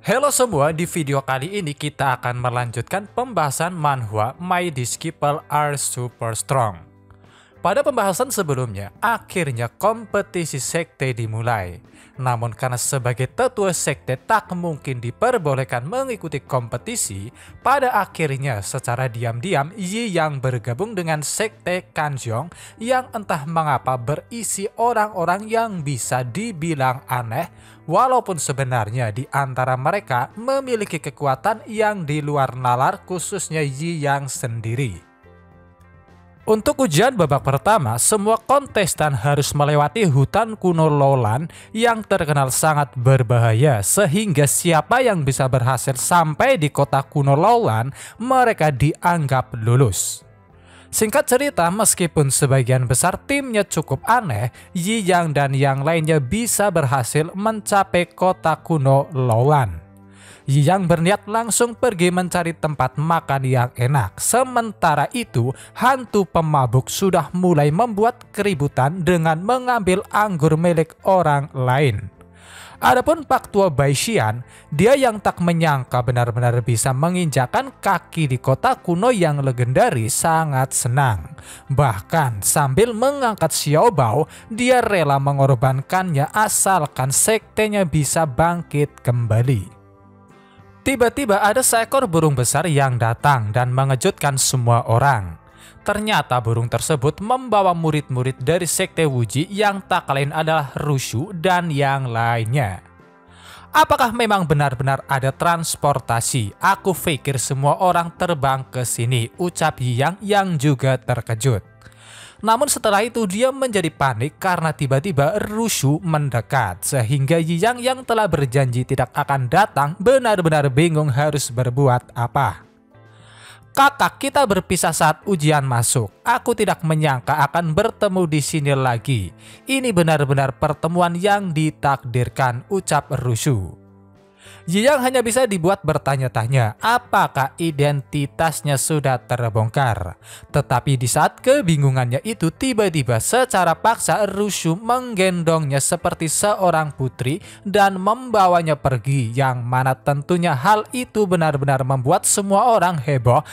Halo semua, di video kali ini kita akan melanjutkan pembahasan manhwa My Disciple Are Super Strong. Pada pembahasan sebelumnya, akhirnya kompetisi sekte dimulai. Namun karena sebagai tetua sekte tak mungkin diperbolehkan mengikuti kompetisi, pada akhirnya secara diam-diam Yi Yang bergabung dengan sekte Kanjong yang entah mengapa berisi orang-orang yang bisa dibilang aneh, walaupun sebenarnya di antara mereka memiliki kekuatan yang di luar nalar, khususnya Yi Yang sendiri. Untuk ujian babak pertama, semua kontestan harus melewati hutan kuno Lowland yang terkenal sangat berbahaya, sehingga siapa yang bisa berhasil sampai di kota kuno Lowland, mereka dianggap lulus. Singkat cerita, meskipun sebagian besar timnya cukup aneh, Yi Yang dan yang lainnya bisa berhasil mencapai kota kuno Lowland. Yi Yang berniat langsung pergi mencari tempat makan yang enak. Sementara itu, hantu pemabuk sudah mulai membuat keributan dengan mengambil anggur milik orang lain. Adapun Pak Tua Baixian, dia yang tak menyangka benar-benar bisa menginjakan kaki di kota kuno yang legendaris, sangat senang. Bahkan sambil mengangkat Xiao Bao, dia rela mengorbankannya asalkan sektenya bisa bangkit kembali. Tiba-tiba ada seekor burung besar yang datang dan mengejutkan semua orang. Ternyata burung tersebut membawa murid-murid dari sekte Wuji yang tak lain adalah Rushu dan yang lainnya. Apakah memang benar-benar ada transportasi? Aku pikir semua orang terbang ke sini, ucap Yi Yang yang juga terkejut. Namun setelah itu dia menjadi panik karena tiba-tiba Rushu mendekat, sehingga Yi Yang yang telah berjanji tidak akan datang benar-benar bingung harus berbuat apa. Kakak, kita berpisah saat ujian masuk. Aku tidak menyangka akan bertemu di sini lagi. Ini benar-benar pertemuan yang ditakdirkan, ucap Rushu. Yi Yang hanya bisa dibuat bertanya-tanya apakah identitasnya sudah terbongkar. Tetapi di saat kebingungannya itu, tiba-tiba secara paksa Rushu menggendongnya seperti seorang putri dan membawanya pergi, yang mana tentunya hal itu benar-benar membuat semua orang heboh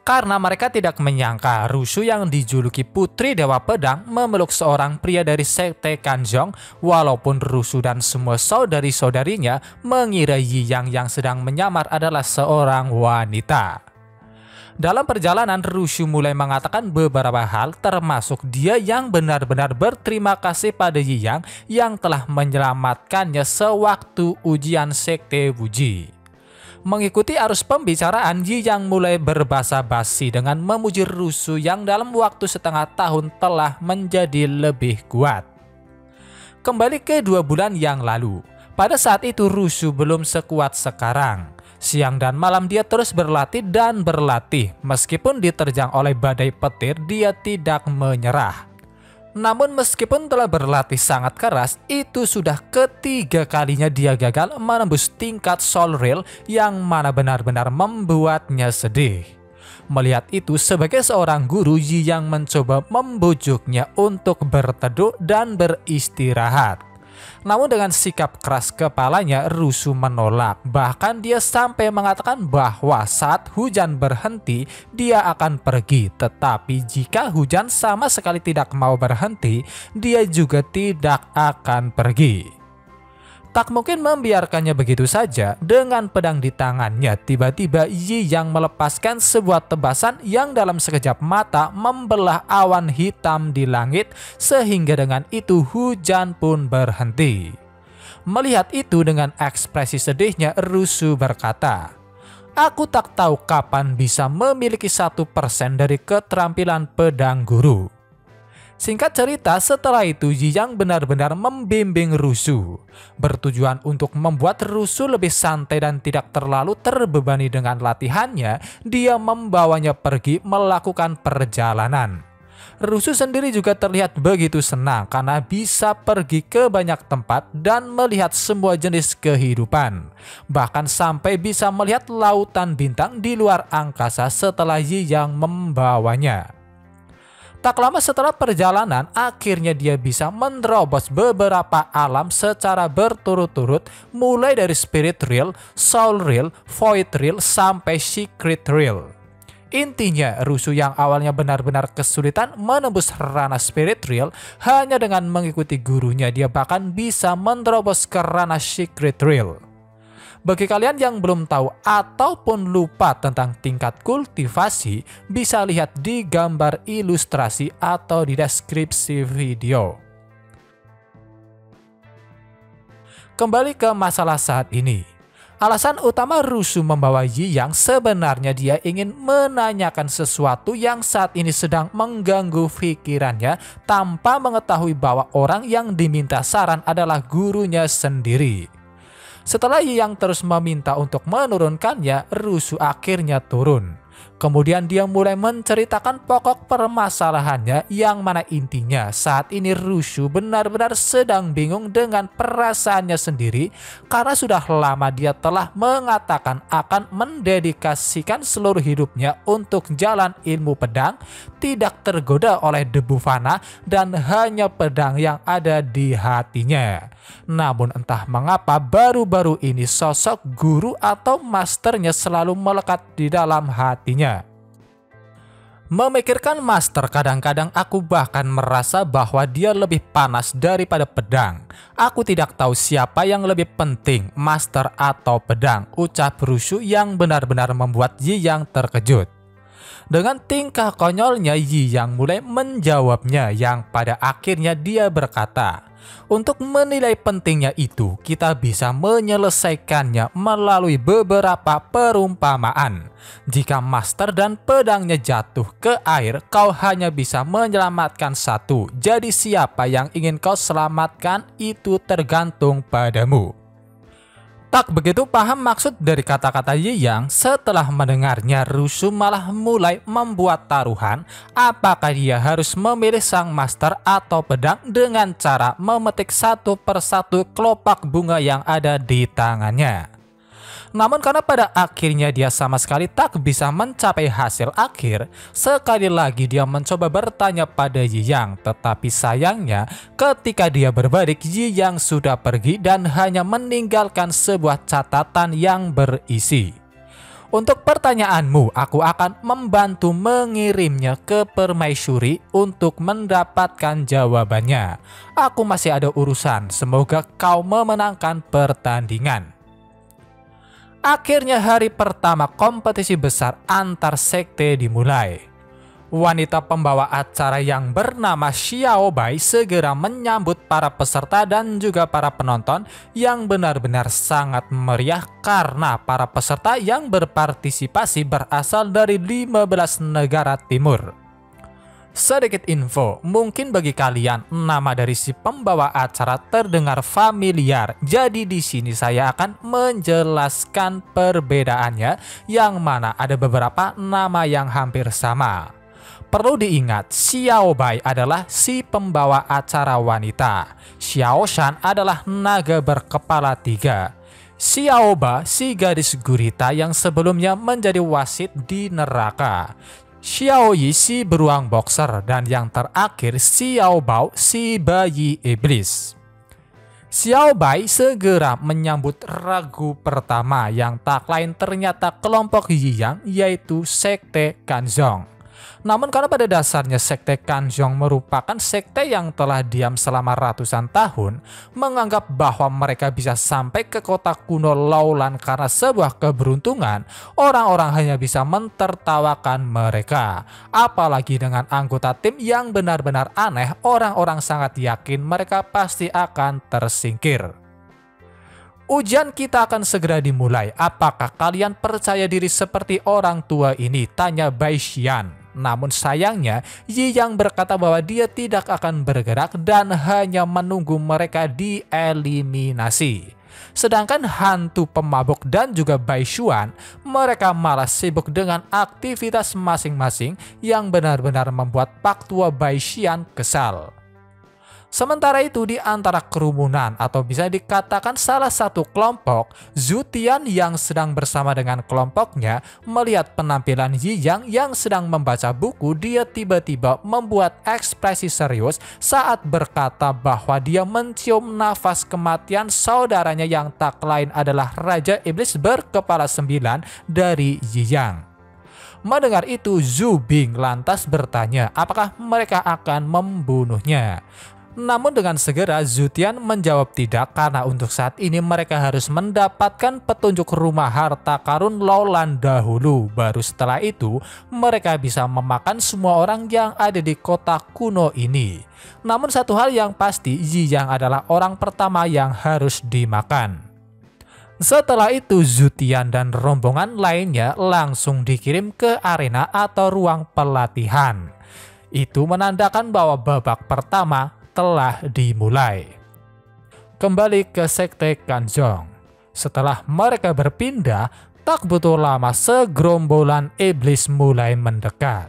karena mereka tidak menyangka Rushu yang dijuluki Putri Dewa Pedang memeluk seorang pria dari sekte Kanjong, walaupun Rushu dan semua saudari-saudarinya mengira Yi Yang yang sedang menyamar adalah seorang wanita. Dalam perjalanan, Rushu mulai mengatakan beberapa hal, termasuk dia yang benar-benar berterima kasih pada Yi Yang yang telah menyelamatkannya sewaktu ujian sekte Wuji. Mengikuti arus pembicaraan, Yi Yang mulai berbasa-basi dengan memuji Rushu yang dalam waktu setengah tahun telah menjadi lebih kuat. Kembali ke 2 bulan yang lalu, pada saat itu Rushu belum sekuat sekarang. Siang dan malam dia terus berlatih dan berlatih, meskipun diterjang oleh badai petir dia tidak menyerah. Namun meskipun telah berlatih sangat keras, itu sudah ketiga kalinya dia gagal menembus tingkat Soul Real, yang mana benar-benar membuatnya sedih. Melihat itu, sebagai seorang guru, Yi Yang mencoba membujuknya untuk berteduh dan beristirahat. Namun dengan sikap keras kepalanya, Rushu menolak. Bahkan dia sampai mengatakan bahwa saat hujan berhenti, dia akan pergi. Tetapi jika hujan sama sekali tidak mau berhenti, dia juga tidak akan pergi. Tak mungkin membiarkannya begitu saja. Dengan pedang di tangannya, tiba-tiba Yi Yang melepaskan sebuah tebasan yang dalam sekejap mata membelah awan hitam di langit, sehingga dengan itu hujan pun berhenti. Melihat itu dengan ekspresi sedihnya, Rushu berkata, "Aku tak tahu kapan bisa memiliki 1% dari keterampilan pedang guru." Singkat cerita, setelah itu Yi Yang benar-benar membimbing Rushu, bertujuan untuk membuat Rushu lebih santai dan tidak terlalu terbebani dengan latihannya. Dia membawanya pergi melakukan perjalanan. Rushu sendiri juga terlihat begitu senang karena bisa pergi ke banyak tempat dan melihat semua jenis kehidupan. Bahkan sampai bisa melihat lautan bintang di luar angkasa setelah Yi Yang membawanya. Tak lama setelah perjalanan, akhirnya dia bisa menerobos beberapa alam secara berturut-turut, mulai dari Spirit Realm, Soul Realm, Void Realm, sampai Secret Realm. Intinya, Rusu yang awalnya benar-benar kesulitan menembus ranah Spirit Realm, hanya dengan mengikuti gurunya dia bahkan bisa menerobos ke ranah Secret Realm. Bagi kalian yang belum tahu ataupun lupa tentang tingkat kultivasi, bisa lihat di gambar ilustrasi atau di deskripsi video. Kembali ke masalah saat ini. Alasan utama Rusu membawa Yi Yang sebenarnya dia ingin menanyakan sesuatu yang saat ini sedang mengganggu pikirannya tanpa mengetahui bahwa orang yang diminta saran adalah gurunya sendiri. Setelah Yi Yang terus meminta untuk menurunkannya, Rusu akhirnya turun. Kemudian dia mulai menceritakan pokok permasalahannya, yang mana intinya saat ini Rusu benar-benar sedang bingung dengan perasaannya sendiri karena sudah lama dia telah mengatakan akan mendedikasikan seluruh hidupnya untuk jalan ilmu pedang, tidak tergoda oleh debu fana dan hanya pedang yang ada di hatinya. Namun entah mengapa baru-baru ini sosok guru atau masternya selalu melekat di dalam hatinya. Memikirkan master, kadang-kadang aku bahkan merasa bahwa dia lebih panas daripada pedang. Aku tidak tahu siapa yang lebih penting, master atau pedang, ucap Rusu yang benar-benar membuat Yi Yang terkejut. Dengan tingkah konyolnya, Yi Yang mulai menjawabnya, yang pada akhirnya dia berkata, untuk menilai pentingnya itu, kita bisa menyelesaikannya melalui beberapa perumpamaan. Jika master dan pedangnya jatuh ke air, kau hanya bisa menyelamatkan satu. Jadi siapa yang ingin kau selamatkan itu tergantung padamu. Tak begitu paham maksud dari kata-kata Yi Yang. Setelah mendengarnya, Rusu malah mulai membuat taruhan apakah dia harus memilih sang master atau pedang dengan cara memetik satu persatu kelopak bunga yang ada di tangannya. Namun karena pada akhirnya dia sama sekali tak bisa mencapai hasil akhir, sekali lagi dia mencoba bertanya pada Yi Yang, tetapi sayangnya ketika dia berbalik, Yi Yang sudah pergi dan hanya meninggalkan sebuah catatan yang berisi, untuk pertanyaanmu, aku akan membantu mengirimnya ke Permaisuri untuk mendapatkan jawabannya. Aku masih ada urusan, semoga kau memenangkan pertandingan. Akhirnya hari pertama kompetisi besar antar sekte dimulai. Wanita pembawa acara yang bernama Xiao Bai segera menyambut para peserta dan juga para penonton yang benar-benar sangat meriah karena para peserta yang berpartisipasi berasal dari 15 negara timur. Sedikit info, mungkin bagi kalian nama dari si pembawa acara terdengar familiar. Jadi di sini saya akan menjelaskan perbedaannya, yang mana ada beberapa nama yang hampir sama. Perlu diingat, Xiao Bai adalah si pembawa acara wanita. Xiao Shan adalah naga berkepala 3. Xiao Ba si gadis gurita yang sebelumnya menjadi wasit di neraka. Xiao Yi si beruang boxer, dan yang terakhir Xiao Bao si bayi iblis. Xiao Bai segera menyambut ragu pertama yang tak lain ternyata kelompok Yi Yang, yaitu sekte Kanzong. Namun karena pada dasarnya sekte Kanzong merupakan sekte yang telah diam selama ratusan tahun, menganggap bahwa mereka bisa sampai ke kota kuno Laulan karena sebuah keberuntungan, orang-orang hanya bisa mentertawakan mereka. Apalagi dengan anggota tim yang benar-benar aneh, orang-orang sangat yakin mereka pasti akan tersingkir. Ujian kita akan segera dimulai. Apakah kalian percaya diri seperti orang tua ini? Tanya Bai Xian. Namun sayangnya, Yi Yang berkata bahwa dia tidak akan bergerak dan hanya menunggu mereka dieliminasi. Sedangkan hantu pemabuk dan juga Bai Xuan, mereka malah sibuk dengan aktivitas masing-masing yang benar-benar membuat Pak Tua Bai Xian kesal. Sementara itu di antara kerumunan atau bisa dikatakan salah satu kelompok, Zhu Tian yang sedang bersama dengan kelompoknya melihat penampilan Yi Yang yang sedang membaca buku. Dia tiba-tiba membuat ekspresi serius saat berkata bahwa dia mencium nafas kematian saudaranya yang tak lain adalah Raja Iblis berkepala 9 dari Yi Yang. Mendengar itu, Zhu Bing lantas bertanya apakah mereka akan membunuhnya. Namun dengan segera Zhu Tian menjawab tidak, karena untuk saat ini mereka harus mendapatkan petunjuk rumah harta karun Laulan dahulu. Baru setelah itu mereka bisa memakan semua orang yang ada di kota kuno ini. Namun satu hal yang pasti, Yi Yang adalah orang pertama yang harus dimakan. Setelah itu Zhu Tian dan rombongan lainnya langsung dikirim ke arena atau ruang pelatihan. Itu menandakan bahwa babak pertama telah dimulai. Kembali ke Sekte Kanzong. Setelah mereka berpindah, tak butuh lama segerombolan iblis mulai mendekat.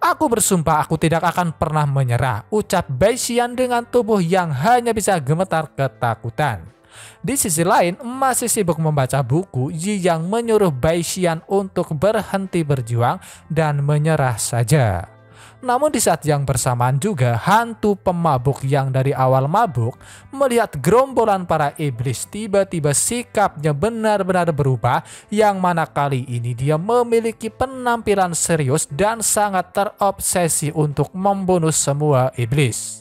"Aku bersumpah aku tidak akan pernah menyerah," ucap Bai Xian dengan tubuh yang hanya bisa gemetar ketakutan. Di sisi lain, masih sibuk membaca buku, Yi Yang menyuruh Bai Xian untuk berhenti berjuang dan menyerah saja. Namun di saat yang bersamaan juga, hantu pemabuk yang dari awal mabuk melihat gerombolan para iblis, tiba-tiba sikapnya benar-benar berubah, yang mana kali ini dia memiliki penampilan serius dan sangat terobsesi untuk membunuh semua iblis.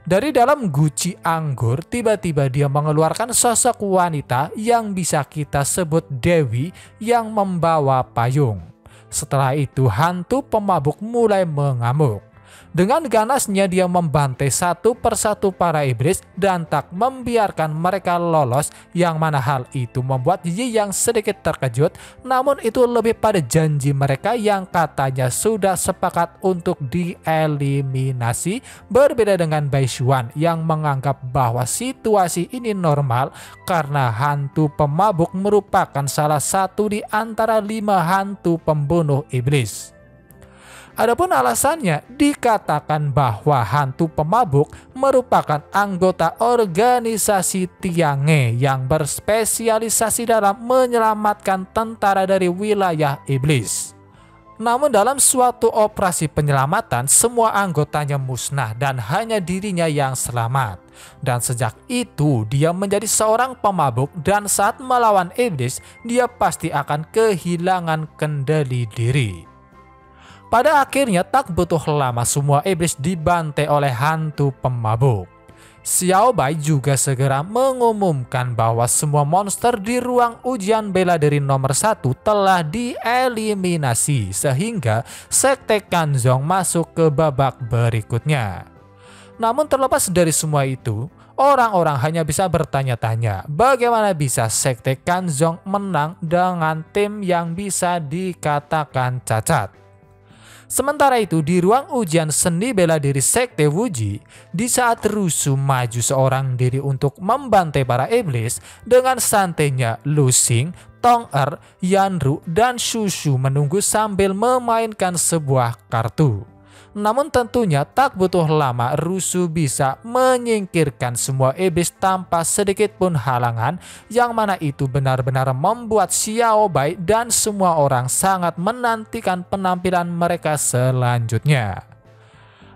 Dari dalam guci anggur, tiba-tiba dia mengeluarkan sosok wanita yang bisa kita sebut Dewi yang membawa payung. Setelah itu hantu pemabuk mulai mengamuk. Dengan ganasnya dia membantai satu persatu para iblis dan tak membiarkan mereka lolos, yang mana hal itu membuat Yi Yang sedikit terkejut. Namun itu lebih pada janji mereka yang katanya sudah sepakat untuk dieliminasi. Berbeda dengan Bai Xuan yang menganggap bahwa situasi ini normal karena hantu pemabuk merupakan salah satu di antara 5 hantu pembunuh iblis. Adapun alasannya, dikatakan bahwa hantu pemabuk merupakan anggota organisasi Tiange yang berspesialisasi dalam menyelamatkan tentara dari wilayah iblis. Namun dalam suatu operasi penyelamatan, semua anggotanya musnah dan hanya dirinya yang selamat. Dan sejak itu dia menjadi seorang pemabuk, dan saat melawan iblis dia pasti akan kehilangan kendali diri. Pada akhirnya tak butuh lama semua iblis dibantai oleh hantu pemabuk. Xiao Bai juga segera mengumumkan bahwa semua monster di ruang ujian bela diri nomor 1 telah dieliminasi, sehingga Sekte Kanzong masuk ke babak berikutnya. Namun terlepas dari semua itu, orang-orang hanya bisa bertanya-tanya bagaimana bisa Sekte Kanzong menang dengan tim yang bisa dikatakan cacat. Sementara itu di ruang ujian seni bela diri Sekte Wuji, di saat Rusu maju seorang diri untuk membantai para iblis, dengan santainya Lu Xing, Tong Er, Yanru, dan Shushu menunggu sambil memainkan sebuah kartu. Namun tentunya tak butuh lama Rusu bisa menyingkirkan semua iblis tanpa sedikit pun halangan, yang mana itu benar-benar membuat Xiao Bai dan semua orang sangat menantikan penampilan mereka selanjutnya.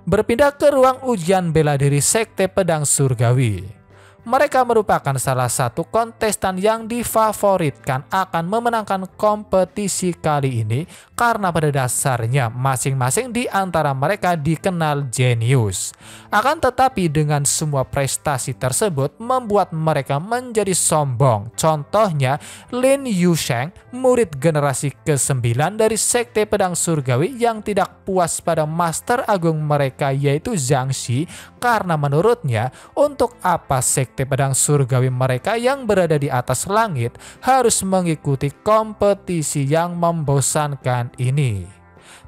Berpindah ke ruang ujian bela diri Sekte Pedang Surgawi. Mereka merupakan salah satu kontestan yang difavoritkan akan memenangkan kompetisi kali ini karena pada dasarnya masing-masing di antara mereka dikenal jenius. Akan tetapi dengan semua prestasi tersebut membuat mereka menjadi sombong. Contohnya Lin Yusheng, murid generasi ke-9 dari Sekte Pedang Surgawi yang tidak puas pada Master Agung mereka yaitu Zhang Xi, karena menurutnya untuk apa Sekte Pedang Surgawi mereka yang berada di atas langit harus mengikuti kompetisi yang membosankan ini.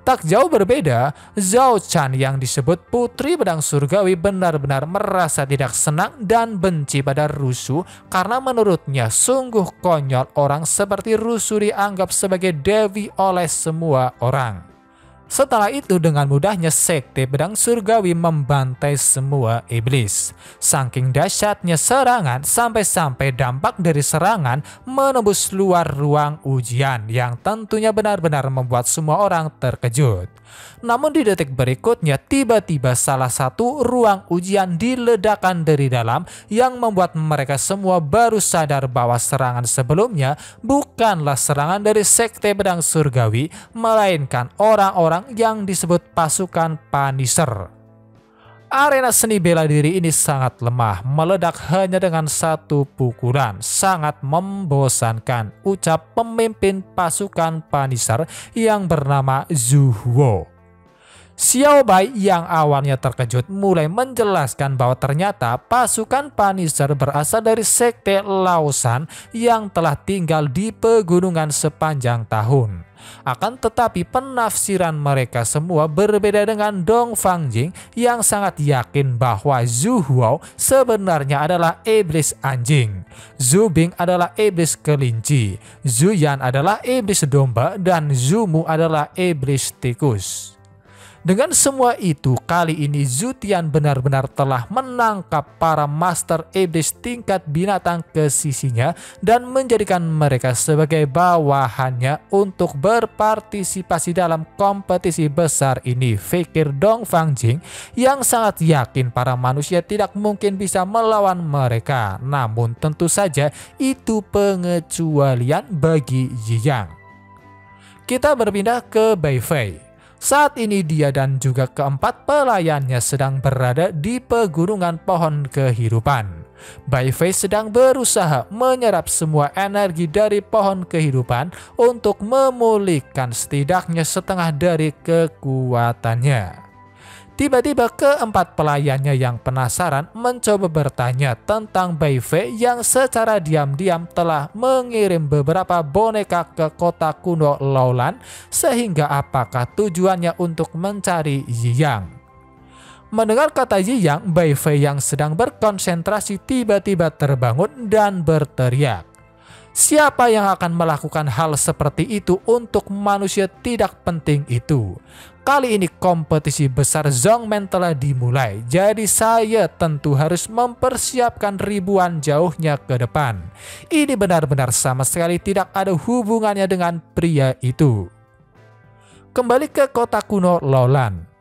Tak jauh berbeda, Zhao Chan yang disebut Putri Pedang Surgawi benar-benar merasa tidak senang dan benci pada Rusu karena menurutnya sungguh konyol orang seperti Rusu dianggap sebagai dewi oleh semua orang. Setelah itu dengan mudahnya Sekte Pedang Surgawi membantai semua iblis. Saking dahsyatnya serangan sampai-sampai dampak dari serangan menembus luar ruang ujian yang tentunya benar-benar membuat semua orang terkejut. Namun di detik berikutnya tiba-tiba salah satu ruang ujian diledakkan dari dalam yang membuat mereka semua baru sadar bahwa serangan sebelumnya bukanlah serangan dari Sekte Pedang Surgawi, melainkan orang-orang yang disebut pasukan Punisher. Arena seni bela diri ini sangat lemah, meledak hanya dengan satu pukulan, sangat membosankan, ucap pemimpin pasukan Punisher yang bernama Zhu Huo. Xiao Bai yang awalnya terkejut mulai menjelaskan bahwa ternyata pasukan Punisher berasal dari Sekte Laosan yang telah tinggal di pegunungan sepanjang tahun. Akan tetapi penafsiran mereka semua berbeda dengan Dong Fangjing yang sangat yakin bahwa Zhu Huo sebenarnya adalah iblis anjing, Zhu Bing adalah iblis kelinci, Zhu Yan adalah iblis domba, dan Zhu Mu adalah iblis tikus. Dengan semua itu, kali ini Zhu Tian benar-benar telah menangkap para master iblis tingkat binatang ke sisinya dan menjadikan mereka sebagai bawahannya untuk berpartisipasi dalam kompetisi besar ini, pikir Dong Fangjing yang sangat yakin para manusia tidak mungkin bisa melawan mereka. Namun tentu saja itu pengecualian bagi Yi Yang. Kita berpindah ke Bai Fei. Saat ini dia dan juga keempat pelayannya sedang berada di pegunungan pohon kehidupan. Bai Fei sedang berusaha menyerap semua energi dari pohon kehidupan untuk memulihkan setidaknya setengah dari kekuatannya. Tiba-tiba keempat pelayannya yang penasaran mencoba bertanya tentang Bai Fei yang secara diam-diam telah mengirim beberapa boneka ke kota kuno Laolan, sehingga apakah tujuannya untuk mencari Yi Yang. Mendengar kata Yi Yang, Bai Fei yang sedang berkonsentrasi tiba-tiba terbangun dan berteriak. Siapa yang akan melakukan hal seperti itu untuk manusia tidak penting itu? Kali ini kompetisi besar Zhongmen telah dimulai, jadi saya tentu harus mempersiapkan ribuan jauhnya ke depan. Ini benar-benar sama sekali tidak ada hubungannya dengan pria itu. Kembali ke kota kuno Laolan.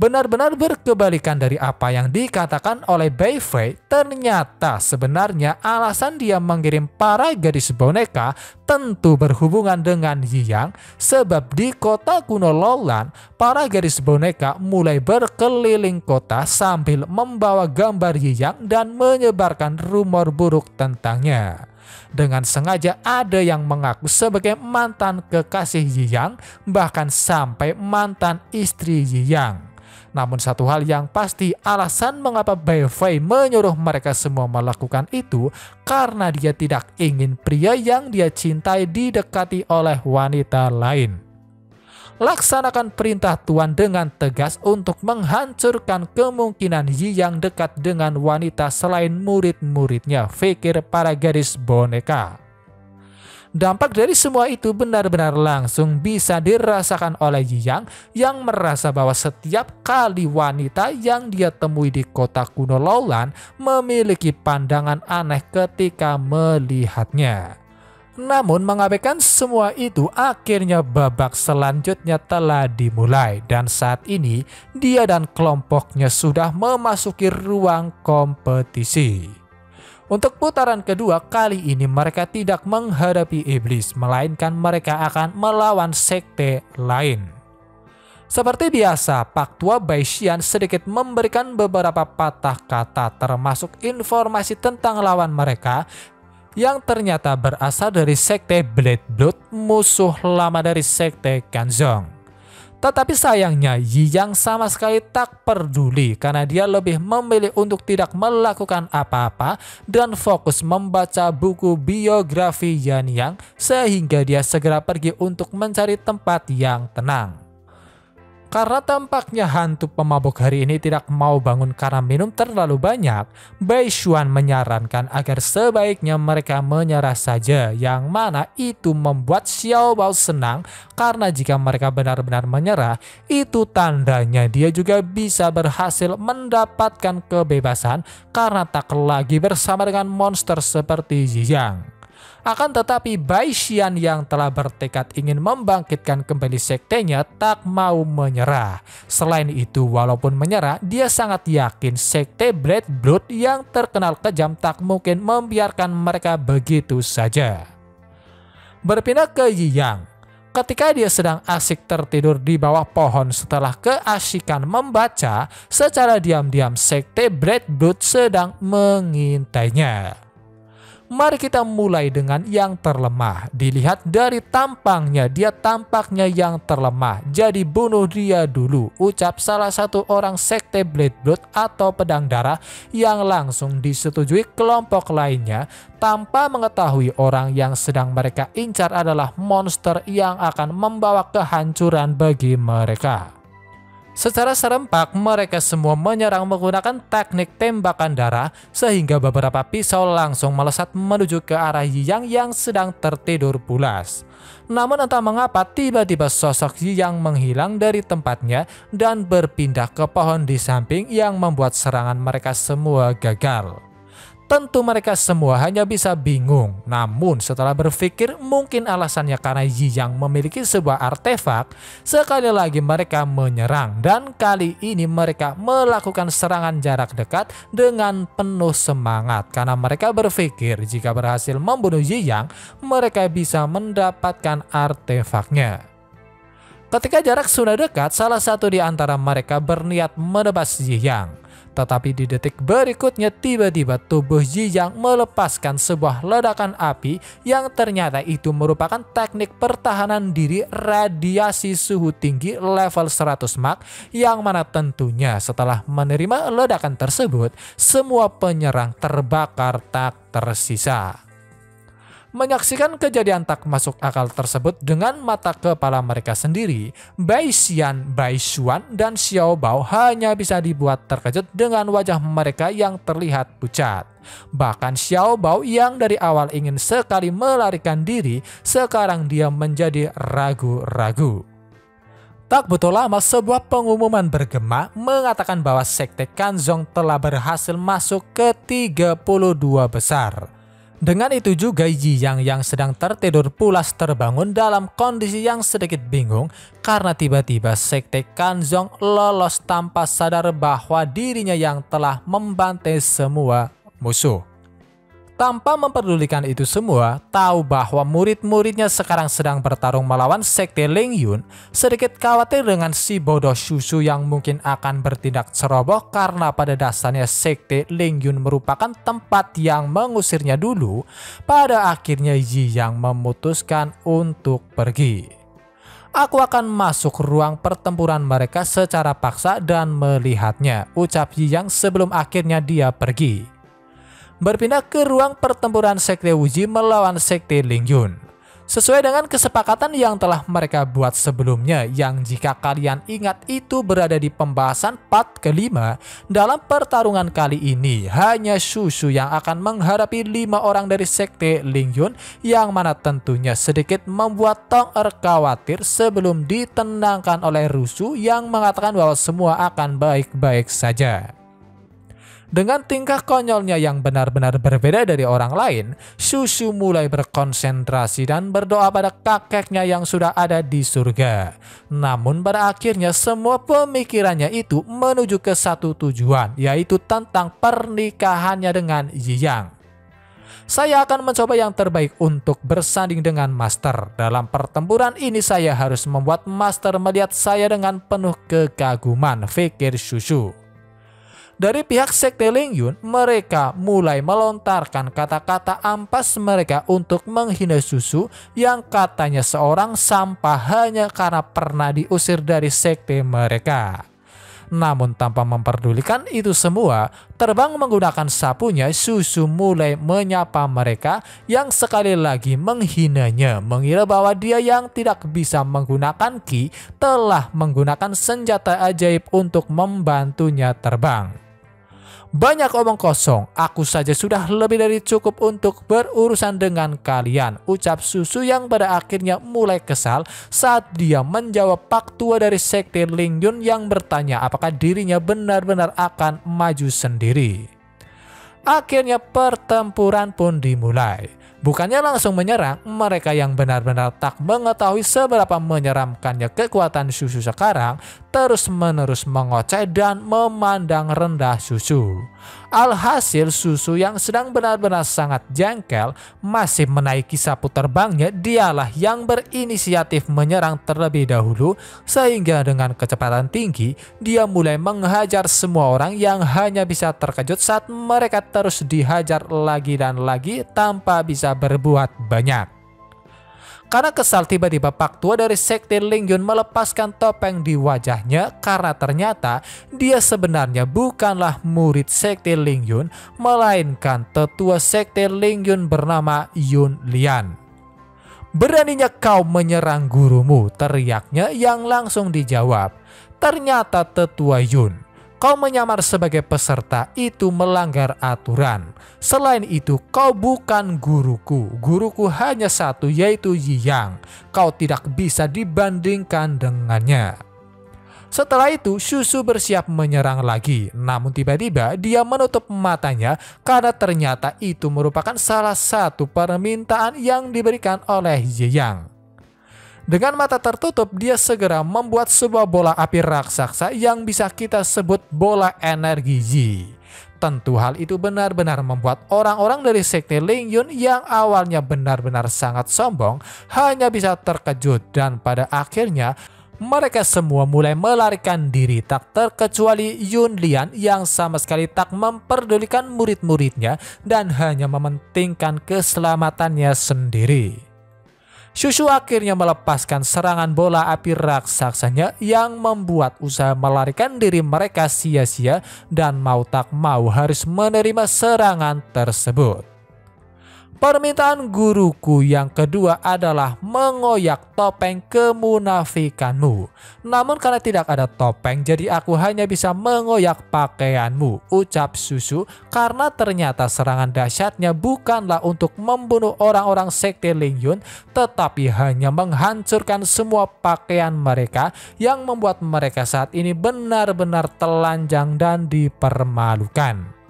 Benar-benar berkebalikan dari apa yang dikatakan oleh Bai Fei. Ternyata sebenarnya alasan dia mengirim para gadis boneka tentu berhubungan dengan Yi Yang, sebab di kota kuno Laolan para gadis boneka mulai berkeliling kota sambil membawa gambar Yi Yang dan menyebarkan rumor buruk tentangnya. Dengan sengaja ada yang mengaku sebagai mantan kekasih Yi Yang, bahkan sampai mantan istri Yi Yang. Namun satu hal yang pasti, alasan mengapa Bai Fei menyuruh mereka semua melakukan itu karena dia tidak ingin pria yang dia cintai didekati oleh wanita lain. Laksanakan perintah Tuan dengan tegas untuk menghancurkan kemungkinan Yi Yang dekat dengan wanita selain murid-muridnya, pikir para gadis boneka. Dampak dari semua itu benar-benar langsung bisa dirasakan oleh Yi Yang yang merasa bahwa setiap kali wanita yang dia temui di kota kuno Laolan memiliki pandangan aneh ketika melihatnya. Namun mengabaikan semua itu, akhirnya babak selanjutnya telah dimulai dan saat ini dia dan kelompoknya sudah memasuki ruang kompetisi. Untuk putaran kedua kali ini mereka tidak menghadapi iblis, melainkan mereka akan melawan sekte lain. Seperti biasa, Pak Tua Bai Xian sedikit memberikan beberapa patah kata termasuk informasi tentang lawan mereka yang ternyata berasal dari sekte Blade Blood, musuh lama dari sekte Kanzong. Tetapi sayangnya Yi Yang sama sekali tak peduli karena dia lebih memilih untuk tidak melakukan apa-apa dan fokus membaca buku biografi Yan Yang sehingga dia segera pergi untuk mencari tempat yang tenang. Karena tampaknya hantu pemabuk hari ini tidak mau bangun karena minum terlalu banyak, Bai Xuan menyarankan agar sebaiknya mereka menyerah saja, yang mana itu membuat Xiao Bao senang karena jika mereka benar-benar menyerah, itu tandanya dia juga bisa berhasil mendapatkan kebebasan karena tak lagi bersama dengan monster seperti Ziyang. Akan tetapi Bai Xian yang telah bertekad ingin membangkitkan kembali sektenya tak mau menyerah. Selain itu, walaupun menyerah, dia sangat yakin sekte Blood Blood yang terkenal kejam tak mungkin membiarkan mereka begitu saja. Berpindah ke Yiyang. Ketika dia sedang asik tertidur di bawah pohon setelah keasikan membaca, secara diam-diam sekte Blood Blood sedang mengintainya. Mari kita mulai dengan yang terlemah. Dilihat dari tampangnya, dia tampaknya yang terlemah. Jadi bunuh dia dulu, ucap salah satu orang sekte Blood Blood atau pedang darah yang langsung disetujui kelompok lainnya tanpa mengetahui orang yang sedang mereka incar adalah monster yang akan membawa kehancuran bagi mereka. Secara serempak, mereka semua menyerang menggunakan teknik tembakan darah sehingga beberapa pisau langsung melesat menuju ke arah Yiyang yang sedang tertidur pulas. Namun entah mengapa tiba-tiba sosok Yiyang menghilang dari tempatnya dan berpindah ke pohon di samping yang membuat serangan mereka semua gagal. Tentu mereka semua hanya bisa bingung, namun setelah berpikir mungkin alasannya karena Yiyang memiliki sebuah artefak, sekali lagi mereka menyerang dan kali ini mereka melakukan serangan jarak dekat dengan penuh semangat karena mereka berpikir jika berhasil membunuh Yiyang, mereka bisa mendapatkan artefaknya. Ketika jarak sudah dekat, salah satu di antara mereka berniat menebas Yiyang. Tetapi di detik berikutnya tiba-tiba tubuh Yiyang melepaskan sebuah ledakan api yang ternyata itu merupakan teknik pertahanan diri radiasi suhu tinggi level 100 Mach yang mana tentunya setelah menerima ledakan tersebut semua penyerang terbakar tak tersisa. Menyaksikan kejadian tak masuk akal tersebut dengan mata kepala mereka sendiri, Bai Xian, Bai Xuan, dan Xiao Bao hanya bisa dibuat terkejut dengan wajah mereka yang terlihat pucat. Bahkan Xiao Bao yang dari awal ingin sekali melarikan diri, sekarang dia menjadi ragu-ragu. Tak butuh lama sebuah pengumuman bergema mengatakan bahwa sekte Kanzong telah berhasil masuk ke 32 besar. Dengan itu juga Yiyang yang sedang tertidur pulas terbangun dalam kondisi yang sedikit bingung karena tiba-tiba sekte Kanzong lolos tanpa sadar bahwa dirinya yang telah membantai semua musuh. Tanpa memperdulikan itu semua, tahu bahwa murid-muridnya sekarang sedang bertarung melawan sekte Lingyun, sedikit khawatir dengan si bodoh Shushu yang mungkin akan bertindak ceroboh karena pada dasarnya sekte Lingyun merupakan tempat yang mengusirnya dulu. Pada akhirnya Yiyang memutuskan untuk pergi. Aku akan masuk ruang pertempuran mereka secara paksa dan melihatnya, ucap Yiyang sebelum akhirnya dia pergi. Berpindah ke ruang pertempuran sekte Wuji melawan sekte Lingyun. Sesuai dengan kesepakatan yang telah mereka buat sebelumnya yang jika kalian ingat itu berada di pembahasan part ke-5, dalam pertarungan kali ini hanya Shushu yang akan menghadapi 5 orang dari sekte Lingyun yang mana tentunya sedikit membuat Tong Er khawatir sebelum ditenangkan oleh Rusu yang mengatakan bahwa semua akan baik-baik saja. Dengan tingkah konyolnya yang benar-benar berbeda dari orang lain, Shushu mulai berkonsentrasi dan berdoa pada kakeknya yang sudah ada di surga. Namun pada akhirnya semua pemikirannya itu menuju ke satu tujuan, yaitu tentang pernikahannya dengan Yiyang. Saya akan mencoba yang terbaik untuk bersanding dengan Master. Dalam pertempuran ini saya harus membuat Master melihat saya dengan penuh kekaguman, pikir Shushu. Dari pihak sekte Lingyun, mereka mulai melontarkan kata-kata ampas mereka untuk menghina Shushu yang katanya seorang sampah hanya karena pernah diusir dari sekte mereka. Namun tanpa memperdulikan itu semua, terbang menggunakan sapunya, Susu mulai menyapa mereka yang sekali lagi menghinanya, mengira bahwa dia yang tidak bisa menggunakan ki telah menggunakan senjata ajaib untuk membantunya terbang. Banyak omong kosong, aku saja sudah lebih dari cukup untuk berurusan dengan kalian, ucap Susu yang pada akhirnya mulai kesal saat dia menjawab Pak Tua dari Sekte Ling Yun yang bertanya apakah dirinya benar-benar akan maju sendiri. Akhirnya pertempuran pun dimulai. Bukannya langsung menyerang, mereka yang benar-benar tak mengetahui seberapa menyeramkannya kekuatan Susu sekarang terus-menerus mengoceh dan memandang rendah Susu. Alhasil Susu yang sedang benar-benar sangat jengkel masih menaiki sapu terbangnya, dialah yang berinisiatif menyerang terlebih dahulu, sehingga dengan kecepatan tinggi dia mulai menghajar semua orang yang hanya bisa terkejut saat mereka terus dihajar lagi dan lagi tanpa bisa berbuat banyak. Karena kesal, tiba-tiba Pak Tua dari Sekte Ling Yun melepaskan topeng di wajahnya karena ternyata dia sebenarnya bukanlah murid Sekte Ling Yun, melainkan tetua Sekte Ling Yun bernama Yun Lian. "Beraninya kau menyerang gurumu," teriaknya yang langsung dijawab, "Ternyata tetua Yun, kau menyamar sebagai peserta itu melanggar aturan. Selain itu, kau bukan guruku. Guruku hanya satu, yaitu Yi Yang. Kau tidak bisa dibandingkan dengannya." Setelah itu, Susu bersiap menyerang lagi. Namun tiba-tiba dia menutup matanya karena ternyata itu merupakan salah satu permintaan yang diberikan oleh Yi Yang. Dengan mata tertutup, dia segera membuat sebuah bola api raksasa yang bisa kita sebut bola energi Yi. Tentu hal itu benar-benar membuat orang-orang dari Sekte Ling Yun yang awalnya benar-benar sangat sombong hanya bisa terkejut, dan pada akhirnya mereka semua mulai melarikan diri, tak terkecuali Yun Lian yang sama sekali tak memperdulikan murid-muridnya dan hanya mementingkan keselamatannya sendiri. Susu akhirnya melepaskan serangan bola api raksasanya yang membuat usaha melarikan diri mereka sia-sia dan mau tak mau harus menerima serangan tersebut. Permintaan guruku yang kedua adalah mengoyak topeng kemunafikanmu. Namun karena tidak ada topeng, jadi aku hanya bisa mengoyak pakaianmu, ucap Susu, karena ternyata serangan dahsyatnya bukanlah untuk membunuh orang-orang Sekte Ling Yun, tetapi hanya menghancurkan semua pakaian mereka yang membuat mereka saat ini benar-benar telanjang dan dipermalukan.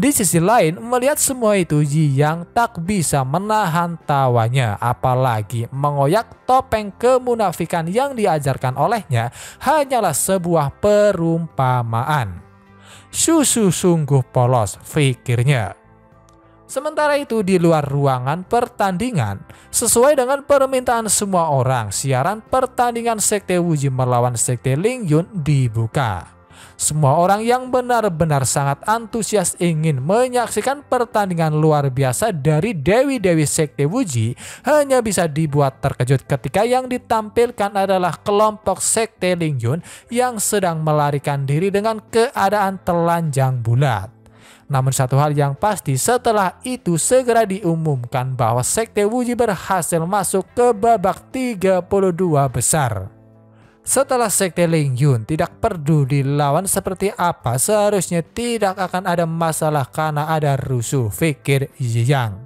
Di sisi lain, melihat semua itu, Yi Yang tak bisa menahan tawanya, apalagi mengoyak topeng kemunafikan yang diajarkan olehnya hanyalah sebuah perumpamaan. Susu sungguh polos, pikirnya. Sementara itu di luar ruangan pertandingan, sesuai dengan permintaan semua orang, siaran pertandingan Sekte Wuji melawan Sekte Ling Yun dibuka. Semua orang yang benar-benar sangat antusias ingin menyaksikan pertandingan luar biasa dari Dewi-Dewi Sekte Wuji hanya bisa dibuat terkejut ketika yang ditampilkan adalah kelompok Sekte Ling Yun yang sedang melarikan diri dengan keadaan telanjang bulat. Namun satu hal yang pasti, setelah itu segera diumumkan bahwa Sekte Wuji berhasil masuk ke babak 32 besar. Setelah Sekte Ling Yun tidak peduli lawan seperti apa, seharusnya tidak akan ada masalah karena ada rusuh, pikir Yi Yang.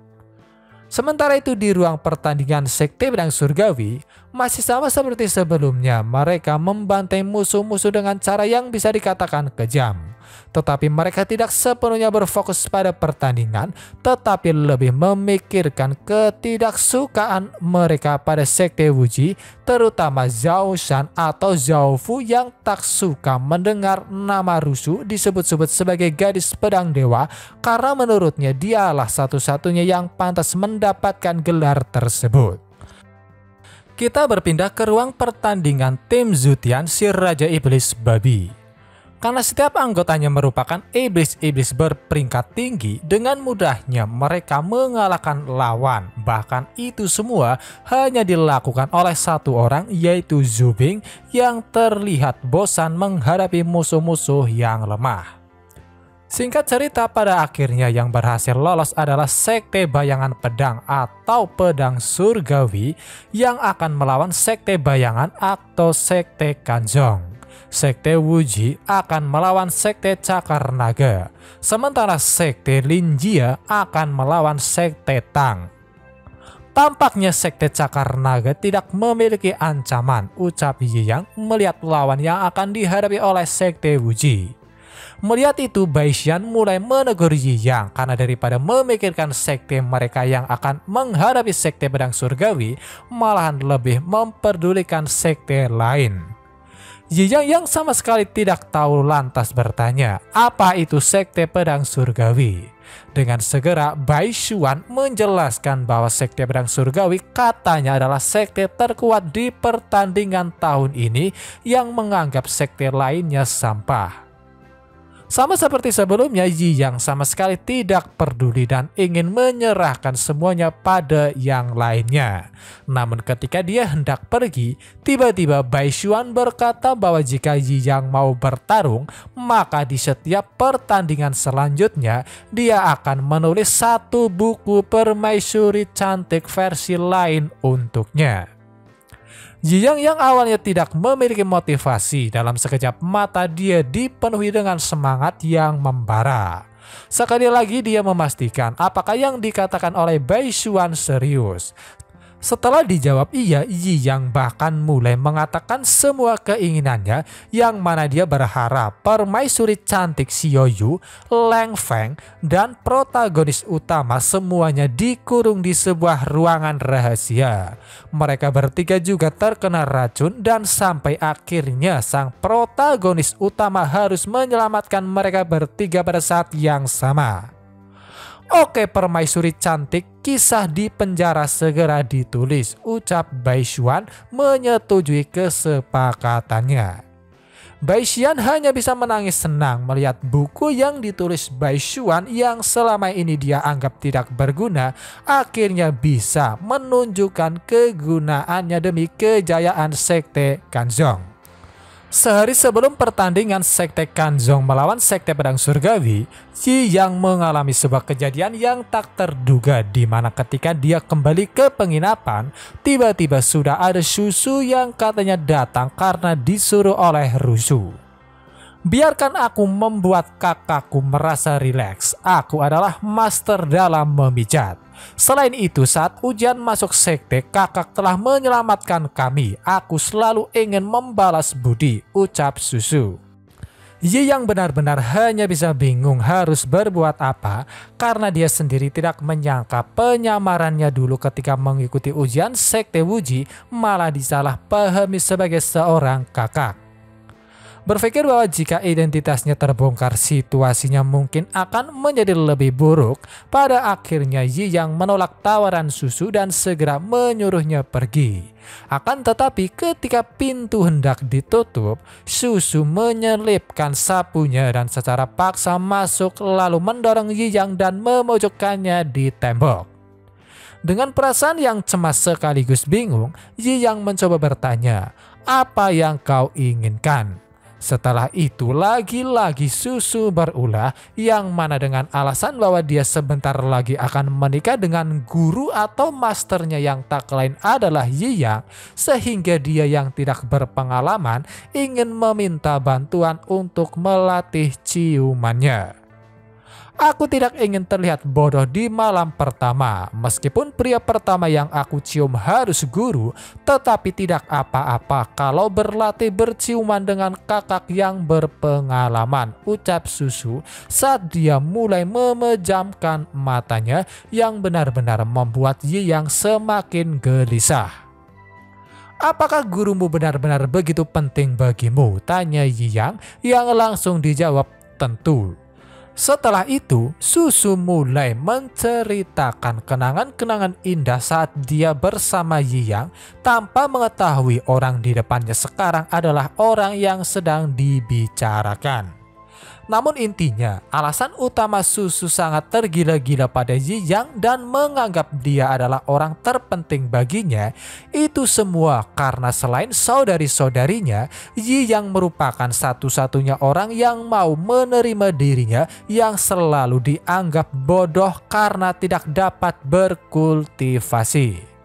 Sementara itu di ruang pertandingan Sekte Pedang Surgawi masih sama seperti sebelumnya, mereka membantai musuh-musuh dengan cara yang bisa dikatakan kejam. Tetapi mereka tidak sepenuhnya berfokus pada pertandingan, tetapi lebih memikirkan ketidaksukaan mereka pada Sekte Wuji, terutama Zhao Shan atau Zhao Fu yang tak suka mendengar nama Rusu disebut-sebut sebagai gadis pedang dewa, karena menurutnya dialah satu-satunya yang pantas mendapatkan gelar tersebut. Kita berpindah ke ruang pertandingan tim Zutian si Raja Iblis Babi. Karena setiap anggotanya merupakan iblis-iblis berperingkat tinggi, dengan mudahnya mereka mengalahkan lawan. Bahkan itu semua hanya dilakukan oleh satu orang, yaitu Zhu Bing, yang terlihat bosan menghadapi musuh-musuh yang lemah. Singkat cerita, pada akhirnya yang berhasil lolos adalah Sekte Bayangan Pedang atau Pedang Surgawi yang akan melawan Sekte Bayangan atau Sekte Kanjong. Sekte Wuji akan melawan Sekte Cakar Naga, sementara Sekte Linjia akan melawan Sekte Tang. Tampaknya Sekte Cakar Naga tidak memiliki ancaman, ucap Yi Yang melihat lawan yang akan dihadapi oleh Sekte Wuji. Melihat itu, Bai Xian mulai menegur Yi Yang karena daripada memikirkan sekte mereka yang akan menghadapi Sekte Pedang Surgawi, malahan lebih memperdulikan sekte lain. Yi Yang yang sama sekali tidak tahu lantas bertanya, apa itu Sekte Pedang Surgawi? Dengan segera Bai Xuan menjelaskan bahwa Sekte Pedang Surgawi katanya adalah sekte terkuat di pertandingan tahun ini yang menganggap sekte lainnya sampah. Sama seperti sebelumnya, Yi Yang sama sekali tidak peduli dan ingin menyerahkan semuanya pada yang lainnya. Namun ketika dia hendak pergi, tiba-tiba Bai Xuan berkata bahwa jika Yi Yang mau bertarung, maka di setiap pertandingan selanjutnya dia akan menulis satu buku permaisuri cantik versi lain untuknya. Yi Yang yang awalnya tidak memiliki motivasi, dalam sekejap mata dia dipenuhi dengan semangat yang membara. Sekali lagi dia memastikan apakah yang dikatakan oleh Bai Xuan serius. Setelah dijawab iya, Yi Yang bahkan mulai mengatakan semua keinginannya, yang mana dia berharap permaisuri cantik Xiao Yu, Leng Feng, dan protagonis utama semuanya dikurung di sebuah ruangan rahasia. Mereka bertiga juga terkena racun dan sampai akhirnya sang protagonis utama harus menyelamatkan mereka bertiga pada saat yang sama. Oke permaisuri cantik, kisah di penjara segera ditulis, ucap Bai Xuan menyetujui kesepakatannya. Bai Xian hanya bisa menangis senang melihat buku yang ditulis Bai Xuan yang selama ini dia anggap tidak berguna, akhirnya bisa menunjukkan kegunaannya demi kejayaan Sekte Kanjong. Sehari sebelum pertandingan Sekte Kanjong melawan Sekte Pedang Surgawi, Yi Yang mengalami sebuah kejadian yang tak terduga, di mana ketika dia kembali ke penginapan, tiba-tiba sudah ada Susu yang katanya datang karena disuruh oleh Rusu. Biarkan aku membuat kakakku merasa rileks. Aku adalah master dalam memijat. Selain itu, saat ujian masuk sekte, kakak telah menyelamatkan kami. Aku selalu ingin membalas budi, ucap Susu. Yi Yang benar-benar hanya bisa bingung harus berbuat apa, karena dia sendiri tidak menyangka penyamarannya dulu ketika mengikuti ujian Sekte Wuji malah disalahpahami sebagai seorang kakak. Berpikir bahwa jika identitasnya terbongkar, situasinya mungkin akan menjadi lebih buruk. Pada akhirnya Yi Yang menolak tawaran Susu dan segera menyuruhnya pergi. Akan tetapi ketika pintu hendak ditutup, Susu menyelipkan sapunya dan secara paksa masuk lalu mendorong Yi Yang dan memojokkannya di tembok. Dengan perasaan yang cemas sekaligus bingung, Yi Yang mencoba bertanya, "Apa yang kau inginkan?" Setelah itu lagi-lagi Susu berulah, yang mana dengan alasan bahwa dia sebentar lagi akan menikah dengan guru atau masternya yang tak lain adalah Yi Yang, sehingga dia yang tidak berpengalaman ingin meminta bantuan untuk melatih ciumannya. Aku tidak ingin terlihat bodoh di malam pertama. Meskipun pria pertama yang aku cium harus guru, tetapi tidak apa-apa kalau berlatih berciuman dengan kakak yang berpengalaman, ucap Susu saat dia mulai memejamkan matanya, yang benar-benar membuat Yi Yang semakin gelisah. "Apakah gurumu benar-benar begitu penting bagimu?" tanya Yi Yang, yang langsung dijawab, "Tentu." Setelah itu, Susu mulai menceritakan kenangan-kenangan indah saat dia bersama Yi Yang tanpa mengetahui orang di depannya sekarang adalah orang yang sedang dibicarakan. Namun intinya, alasan utama Susu sangat tergila-gila pada Yi Yang dan menganggap dia adalah orang terpenting baginya, itu semua karena selain saudari-saudarinya, Yi Yang merupakan satu-satunya orang yang mau menerima dirinya yang selalu dianggap bodoh karena tidak dapat berkultivasi.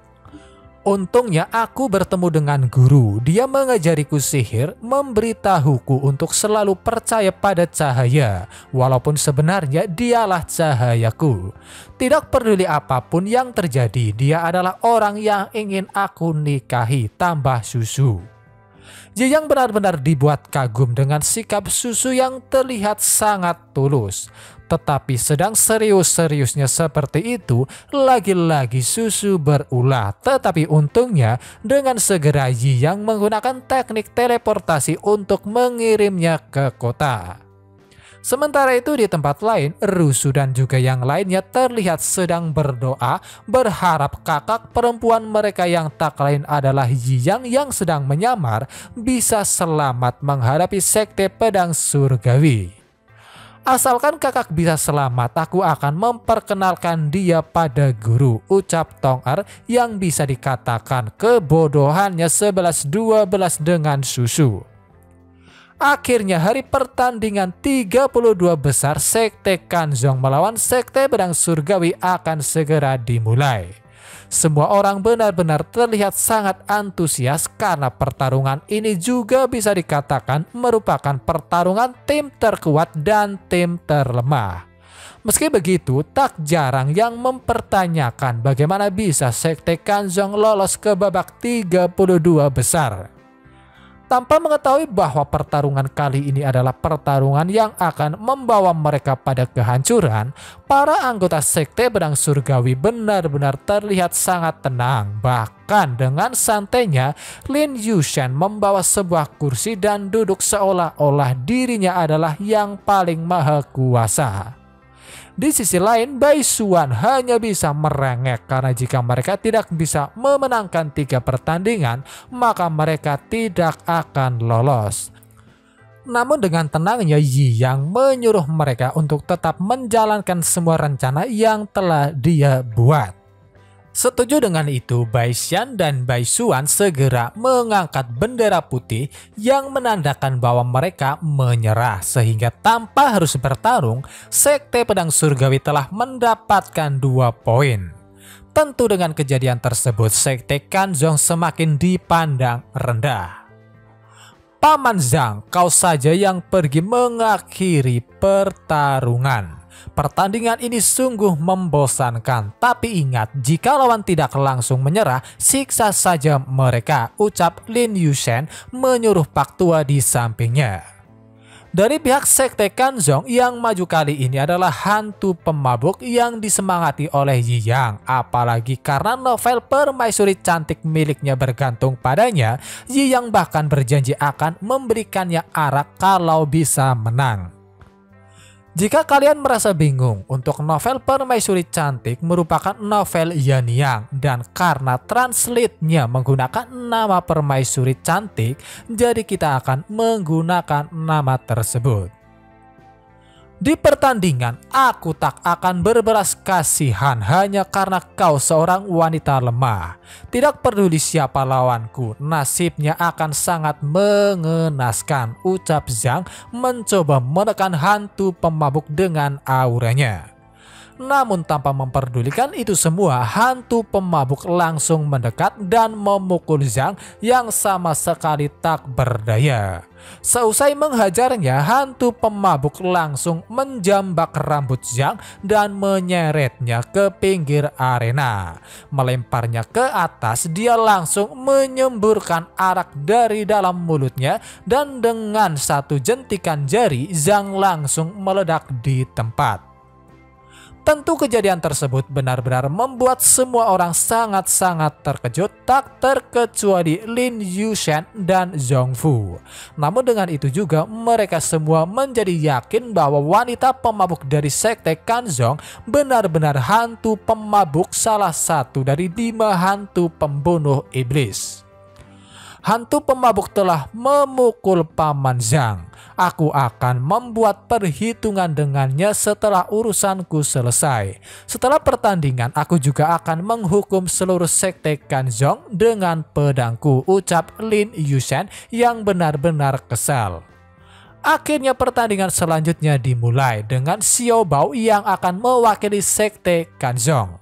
Untungnya aku bertemu dengan guru. Dia mengajariku sihir, memberitahuku untuk selalu percaya pada cahaya, walaupun sebenarnya dialah cahayaku. Tidak peduli apapun yang terjadi, dia adalah orang yang ingin aku nikahi, tambah Susu. Yi Yang benar-benar dibuat kagum dengan sikap Susu yang terlihat sangat tulus. Tetapi sedang serius-seriusnya seperti itu, lagi-lagi Susu berulah. Tetapi untungnya dengan segera Yi Yang menggunakan teknik teleportasi untuk mengirimnya ke kota. Sementara itu di tempat lain, Rusu dan juga yang lainnya terlihat sedang berdoa, berharap kakak perempuan mereka yang tak lain adalah Yi Yang yang sedang menyamar bisa selamat menghadapi sekte pedang surgawi. Asalkan kakak bisa selamat, aku akan memperkenalkan dia pada guru, ucap Tong Er yang bisa dikatakan kebodohannya 11-12 dengan Susu. Akhirnya hari pertandingan 32 besar Sekte Kanzong melawan Sekte Pedang Surgawi akan segera dimulai. Semua orang benar-benar terlihat sangat antusias karena pertarungan ini juga bisa dikatakan merupakan pertarungan tim terkuat dan tim terlemah. Meski begitu, tak jarang yang mempertanyakan bagaimana bisa Sekte Kanzong lolos ke babak 32 besar. Tanpa mengetahui bahwa pertarungan kali ini adalah pertarungan yang akan membawa mereka pada kehancuran, para anggota Sekte Pedang Surgawi benar-benar terlihat sangat tenang. Bahkan dengan santainya, Lin Yushan membawa sebuah kursi dan duduk seolah-olah dirinya adalah yang paling maha kuasa. Di sisi lain, Bai Suan hanya bisa merengek karena jika mereka tidak bisa memenangkan 3 pertandingan, maka mereka tidak akan lolos. Namun dengan tenangnya Yi Yang menyuruh mereka untuk tetap menjalankan semua rencana yang telah dia buat. Setuju dengan itu, Bai Xian dan Bai Suan segera mengangkat bendera putih yang menandakan bahwa mereka menyerah, sehingga tanpa harus bertarung, Sekte Pedang Surgawi telah mendapatkan 2 poin. Tentu dengan kejadian tersebut, Sekte Kanzong semakin dipandang rendah. Paman Zhang, kau saja yang pergi mengakhiri pertarungan. Pertandingan ini sungguh membosankan, tapi ingat, jika lawan tidak langsung menyerah, siksa saja mereka, ucap Lin Yushan menyuruh Pak Tua di sampingnya. Dari pihak Sekte Kanzong yang maju kali ini adalah hantu pemabuk yang disemangati oleh Yi Yang. Apalagi karena novel permaisuri cantik miliknya bergantung padanya, Yi Yang bahkan berjanji akan memberikannya arak kalau bisa menang. Jika kalian merasa bingung, untuk novel Permaisuri Cantik merupakan novel Yanyang, dan karena translate-nya menggunakan nama Permaisuri Cantik, jadi kita akan menggunakan nama tersebut. Di pertandingan, aku tak akan berbelas kasihan hanya karena kau seorang wanita lemah. Tidak peduli siapa lawanku, nasibnya akan sangat mengenaskan, ucap Zhang mencoba menekan hantu pemabuk dengan auranya. Namun tanpa memperdulikan itu semua, hantu pemabuk langsung mendekat dan memukul Zhang yang sama sekali tak berdaya. Seusai menghajarnya, hantu pemabuk langsung menjambak rambut Zhang dan menyeretnya ke pinggir arena. Melemparnya ke atas, dia langsung menyemburkan arak dari dalam mulutnya dan dengan satu jentikan jari, Zhang langsung meledak di tempat. Tentu kejadian tersebut benar-benar membuat semua orang sangat-sangat terkejut, tak terkecuali Lin Yushen dan Zhongfu. Namun dengan itu juga mereka semua menjadi yakin bahwa wanita pemabuk dari sekte Kanzong benar-benar hantu pemabuk, salah satu dari 5 hantu pembunuh iblis. Hantu pemabuk telah memukul Paman Zhang. Aku akan membuat perhitungan dengannya setelah urusanku selesai. Setelah pertandingan, aku juga akan menghukum seluruh sekte Kanzong dengan pedangku, ucap Lin Yushen yang benar-benar kesal. Akhirnya pertandingan selanjutnya dimulai dengan Xiao Bao yang akan mewakili sekte Kanzong.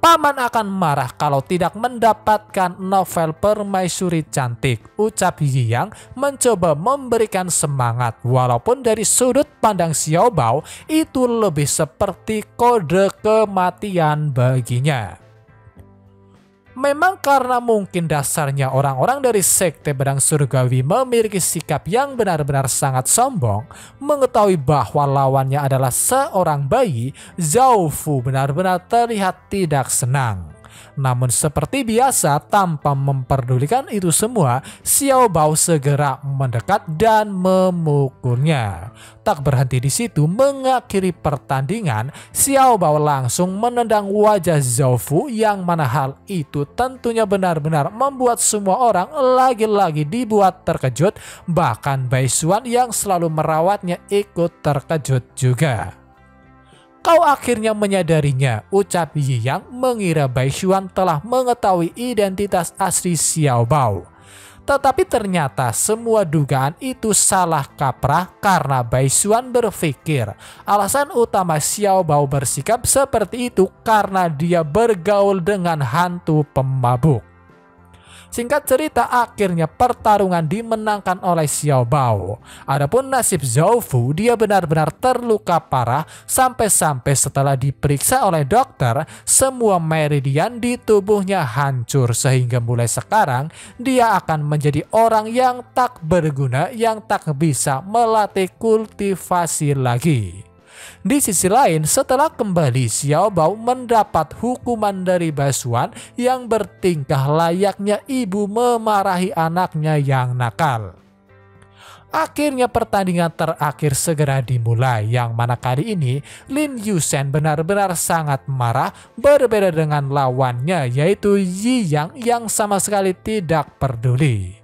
Paman akan marah kalau tidak mendapatkan novel permaisuri cantik, ucap Yi Yang mencoba memberikan semangat, walaupun dari sudut pandang Xiao Bao itu lebih seperti kode kematian baginya. Memang karena mungkin dasarnya orang-orang dari sekte Pedang Surgawi memiliki sikap yang benar-benar sangat sombong, mengetahui bahwa lawannya adalah seorang bayi, Zhao Fu benar-benar terlihat tidak senang. Namun seperti biasa, tanpa memperdulikan itu semua, Xiao Bao segera mendekat dan memukulnya. Tak berhenti di situ, mengakhiri pertandingan, Xiao Bao langsung menendang wajah Zhao Fu, yang mana hal itu tentunya benar-benar membuat semua orang lagi-lagi dibuat terkejut, bahkan Bai Xuan yang selalu merawatnya ikut terkejut juga. Kau akhirnya menyadarinya, ucap Yi Yang mengira Bai Xuan telah mengetahui identitas asli Xiao Bao. Tetapi ternyata semua dugaan itu salah kaprah karena Bai Xuan berpikir alasan utama Xiao Bao bersikap seperti itu karena dia bergaul dengan hantu pemabuk. Singkat cerita, akhirnya pertarungan dimenangkan oleh Xiao Bao. Adapun nasib Zhao Fu, dia benar-benar terluka parah sampai-sampai setelah diperiksa oleh dokter, semua meridian di tubuhnya hancur sehingga mulai sekarang dia akan menjadi orang yang tak berguna, yang tak bisa melatih kultivasi lagi. Di sisi lain, setelah kembali, Xiao Bao mendapat hukuman dari Bai Xuan yang bertingkah layaknya ibu memarahi anaknya yang nakal. Akhirnya pertandingan terakhir segera dimulai, yang mana kali ini Lin Yushen benar-benar sangat marah, berbeda dengan lawannya yaitu Yi Yang yang sama sekali tidak peduli.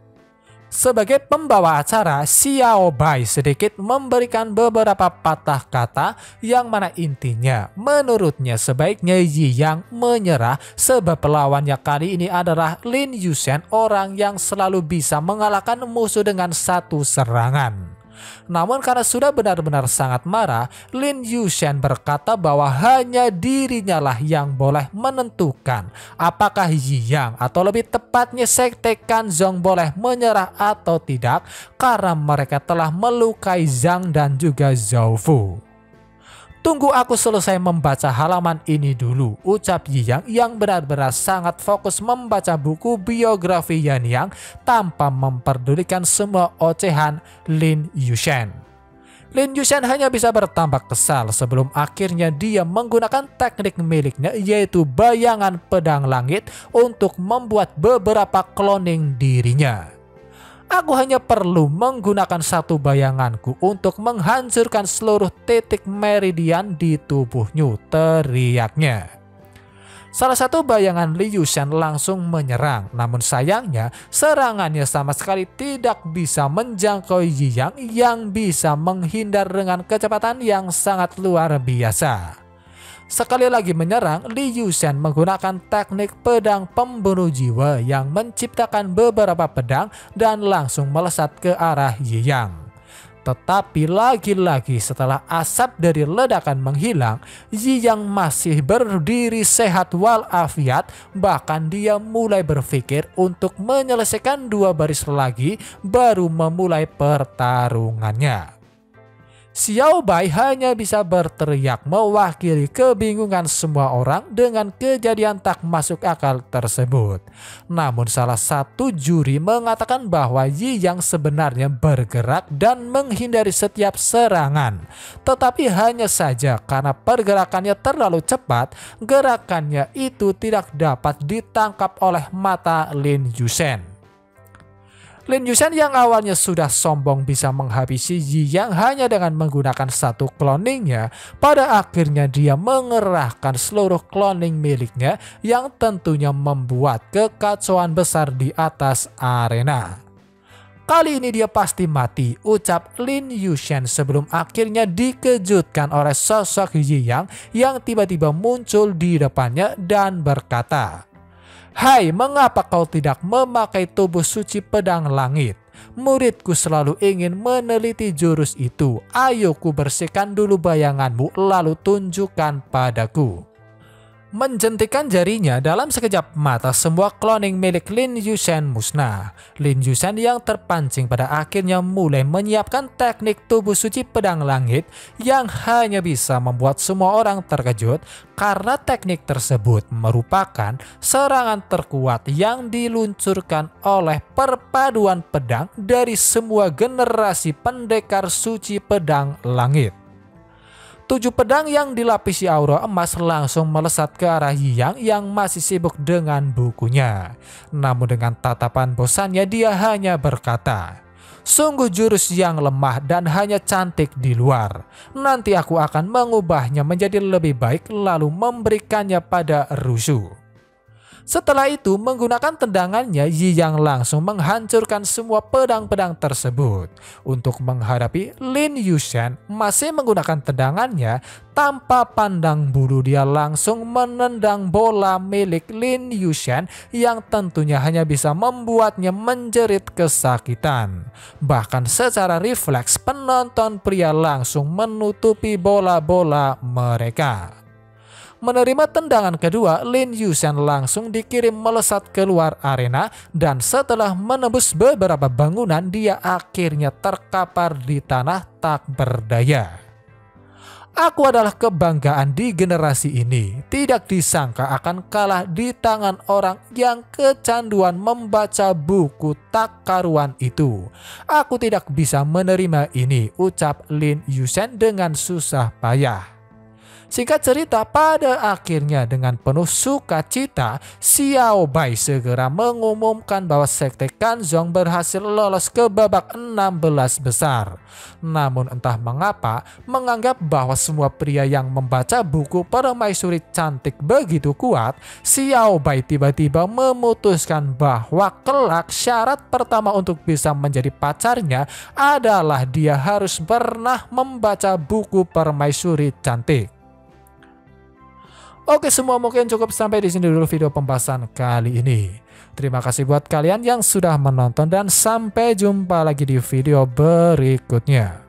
Sebagai pembawa acara, Xiao Bai sedikit memberikan beberapa patah kata yang mana intinya menurutnya sebaiknya Yi Yang menyerah sebab lawannya kali ini adalah Lin Yushen, orang yang selalu bisa mengalahkan musuh dengan satu serangan. Namun karena sudah benar-benar sangat marah, Lin Yushen berkata bahwa hanya dirinya lah yang boleh menentukan apakah Yi Yang atau lebih tepatnya sekte Kanzong boleh menyerah atau tidak, karena mereka telah melukai Zhang dan juga Zhao Fu. Tunggu aku selesai membaca halaman ini dulu, ucap Yi Yang yang benar-benar sangat fokus membaca buku biografi Yan Yang tanpa memperdulikan semua ocehan Lin Yushen. Lin Yushen hanya bisa bertambah kesal sebelum akhirnya dia menggunakan teknik miliknya yaitu bayangan pedang langit untuk membuat beberapa cloning dirinya. Aku hanya perlu menggunakan satu bayanganku untuk menghancurkan seluruh titik meridian di tubuhnya, teriaknya. Salah satu bayangan Li Yushen langsung menyerang, namun sayangnya serangannya sama sekali tidak bisa menjangkau Yi Yang yang bisa menghindar dengan kecepatan yang sangat luar biasa. Sekali lagi menyerang, Li Yushen menggunakan teknik pedang pembunuh jiwa yang menciptakan beberapa pedang dan langsung melesat ke arah Yi Yang. Tetapi lagi-lagi setelah asap dari ledakan menghilang, Yi Yang masih berdiri sehat walafiat, bahkan dia mulai berpikir untuk menyelesaikan 2 baris lagi baru memulai pertarungannya. Xiao Bai hanya bisa berteriak mewakili kebingungan semua orang dengan kejadian tak masuk akal tersebut. Namun salah satu juri mengatakan bahwa Yi Yang sebenarnya bergerak dan menghindari setiap serangan. Tetapi hanya saja karena pergerakannya terlalu cepat, gerakannya itu tidak dapat ditangkap oleh mata Lin Yushen. Lin Yushen yang awalnya sudah sombong bisa menghabisi Yi Yang hanya dengan menggunakan satu cloningnya, pada akhirnya dia mengerahkan seluruh cloning miliknya yang tentunya membuat kekacauan besar di atas arena. Kali ini dia pasti mati, ucap Lin Yushen sebelum akhirnya dikejutkan oleh sosok Yi Yang yang tiba-tiba muncul di depannya dan berkata, "Hai, mengapa kau tidak memakai tubuh suci pedang langit? Muridku selalu ingin meneliti jurus itu. Ayo ku bersihkan dulu bayanganmu lalu tunjukkan padaku." Menjentikan jarinya, dalam sekejap mata semua cloning milik Lin Yushen musnah. Lin Yushen yang terpancing pada akhirnya mulai menyiapkan teknik tubuh suci pedang langit yang hanya bisa membuat semua orang terkejut karena teknik tersebut merupakan serangan terkuat yang diluncurkan oleh perpaduan pedang dari semua generasi pendekar suci pedang langit. 7 pedang yang dilapisi aura emas langsung melesat ke arah Yi Yang yang masih sibuk dengan bukunya. Namun dengan tatapan bosannya dia hanya berkata, "Sungguh jurus yang lemah dan hanya cantik di luar. Nanti aku akan mengubahnya menjadi lebih baik lalu memberikannya pada Rusu." Setelah itu, menggunakan tendangannya, Yi Yang langsung menghancurkan semua pedang-pedang tersebut. Untuk menghadapi Lin Yushen masih menggunakan tendangannya, tanpa pandang bulu dia langsung menendang bola milik Lin Yushen yang tentunya hanya bisa membuatnya menjerit kesakitan. Bahkan secara refleks penonton pria langsung menutupi bola-bola mereka. Menerima tendangan kedua, Lin Yushen langsung dikirim melesat keluar arena dan setelah menembus beberapa bangunan dia akhirnya terkapar di tanah tak berdaya. "Aku adalah kebanggaan di generasi ini. Tidak disangka akan kalah di tangan orang yang kecanduan membaca buku tak karuan itu. Aku tidak bisa menerima ini," ucap Lin Yushen dengan susah payah. Singkat cerita, pada akhirnya dengan penuh sukacita, Xiao Bai segera mengumumkan bahwa Sekte Kanzong berhasil lolos ke babak 16 besar. Namun entah mengapa, menganggap bahwa semua pria yang membaca buku permaisuri cantik begitu kuat, Xiao Bai tiba-tiba memutuskan bahwa kelak syarat pertama untuk bisa menjadi pacarnya adalah dia harus pernah membaca buku permaisuri cantik. Oke semua, mungkin cukup sampai di sini dulu video pembahasan kali ini. Terima kasih buat kalian yang sudah menonton dan sampai jumpa lagi di video berikutnya.